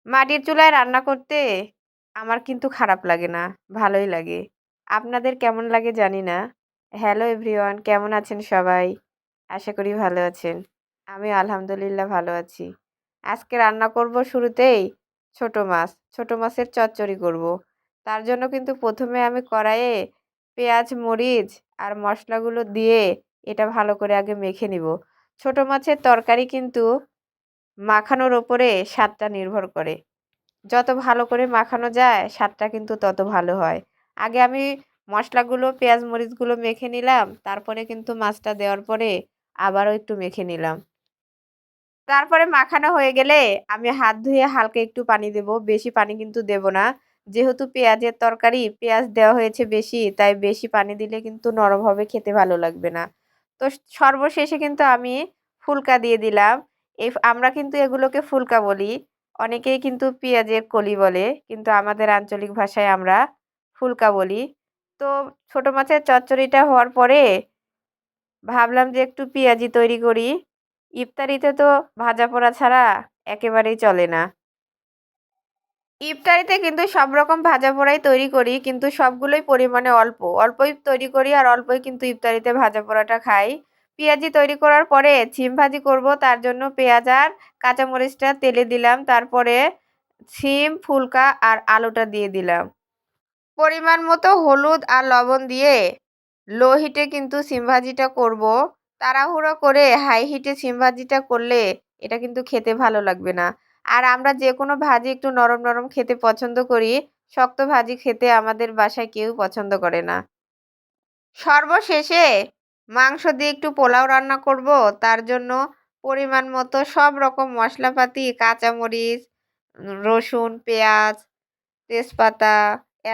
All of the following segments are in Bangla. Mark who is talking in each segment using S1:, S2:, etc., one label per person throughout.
S1: মাটির চুলায় রান্না করতে আমার কিন্তু খারাপ লাগে না, ভালোই লাগে। আপনাদের কেমন লাগে জানি না। হ্যালো এভরিওয়ান, কেমন আছেন সবাই? আশা করি ভালো আছেন। আমি আলহামদুলিল্লাহ ভালো আছি। আজকে রান্না করব শুরুতেই ছোট মাছ। ছোট মাছের চচ্চড়ি করব। তার জন্য কিন্তু প্রথমে আমি কড়াইয়ে পেঁয়াজ, মরিচ আর মশলাগুলো দিয়ে এটা ভালো করে আগে মেখে নিব। ছোট মাছের তরকারি কিন্তু মাখানোর ওপরে স্বাদটা নির্ভর করে। যত ভালো করে মাখানো যায় স্বাদটা কিন্তু তত ভালো হয়। আগে আমি মশলাগুলো পেঁয়াজ মরিচগুলো মেখে নিলাম, তারপরে কিন্তু মাছটা দেওয়ার পরে আবারও একটু মেখে নিলাম। তারপরে মাখানো হয়ে গেলে আমি হাত ধুয়ে হালকা একটু পানি দেব, বেশি পানি কিন্তু দেব না। যেহেতু পেঁয়াজের তরকারি, পেঁয়াজ দেওয়া হয়েছে বেশি, তাই বেশি পানি দিলে কিন্তু নরম হবে, খেতে ভালো লাগবে না। তো সর্বশেষে কিন্তু আমি ফুলকা দিয়ে দিলাম। আমরা কিন্তু এগুলোকে ফুলকা বলি। অনেকেই কিন্তু পেঁয়াজের কলি বলে, কিন্তু আমাদের আঞ্চলিক ভাষায় আমরা ফুলকা বলি। তো ছোট মাছের চচ্চড়িটা হওয়ার পরে ভাবলাম যে একটু পেঁয়াজি তৈরি করি। ইফতারিতে তো ভাজা পোড়া ছাড়া একেবারেই চলে না। ইফতারিতে কিন্তু সব রকম ভাজা পোড়াই তৈরি করি, কিন্তু সবগুলোই পরিমাণে অল্প অল্পই তৈরি করি, আর অল্পই কিন্তু ইফতারিতে ভাজা পোড়াটা খাই। পেঁয়াজি তৈরি করার পরে সিম ভাজি করব, তার জন্য পেঁয়াজ আর কাঁচামরিচটা তেলে দিলাম, তারপরে সিম, ফুলকা আর আলুটা দিয়ে দিলাম। পরিমাণ মতো হলুদ আর লবণ দিয়ে লো হিটে কিন্তু সিম ভাজিটা করব। তাড়াহুড়ো করে হাই হিটে সিম ভাজিটা করলে এটা কিন্তু খেতে ভালো লাগবে না। আর আমরা যে কোনো ভাজি একটু নরম নরম খেতে পছন্দ করি। শক্ত ভাজি খেতে আমাদের বাসায় কেউ পছন্দ করে না। সর্বশেষে মাংস দিয়ে একটু পোলাও রান্না করব। তার জন্য পরিমাণ মতো সব রকম মশলাপাতি, কাঁচামরিচ, রসুন, পেঁয়াজ, তেজপাতা,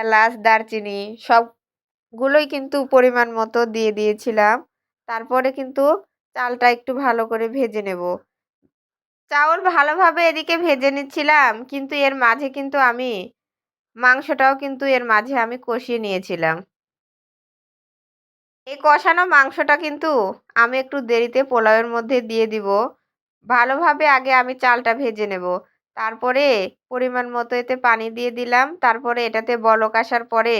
S1: এলাচ, দারচিনি সবগুলোই কিন্তু পরিমাণ মতো দিয়ে দিয়েছিলাম। তারপরে কিন্তু চালটা একটু ভালো করে ভেজে নেব। চাউল ভালোভাবে এদিকে ভেজে নিচ্ছিলাম, কিন্তু এর মাঝে কিন্তু আমি মাংসটাও কিন্তু এর মাঝে আমি কষিয়ে নিয়েছিলাম। এই কষানো মাংসটা কিন্তু আমি একটু দেরিতে পোলাওয়ের মধ্যে দিয়ে দিব। ভালোভাবে আগে আমি চালটা ভেজে নেব। তারপরে পরিমাণ মতো এতে পানি দিয়ে দিলাম। তারপরে এটাতে বলক আসার পরে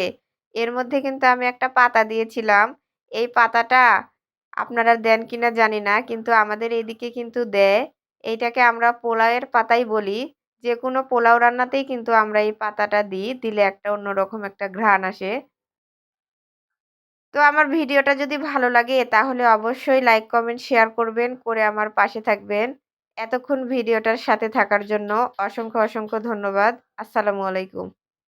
S1: এর মধ্যে কিন্তু আমি একটা পাতা দিয়েছিলাম। এই পাতাটা আপনারা দেন কিনা জানি না, কিন্তু আমাদের এদিকে কিন্তু দেয়। এইটাকে আমরা পোলাওয়ের পাতাই বলি। যে কোনো পোলাও রান্নাতেই কিন্তু আমরা এই পাতাটা দিই। দিলে একটা অন্যরকম একটা ঘ্রাণ আসে। তো আমার ভিডিওটা যদি ভালো লাগে তাহলে অবশ্যই লাইক, কমেন্ট, শেয়ার করবেন, করে আমার পাশে থাকবেন। এতক্ষণ ভিডিওটার সাথে থাকার জন্য অসংখ্য ধন্যবাদ। আসসালামু আলাইকুম।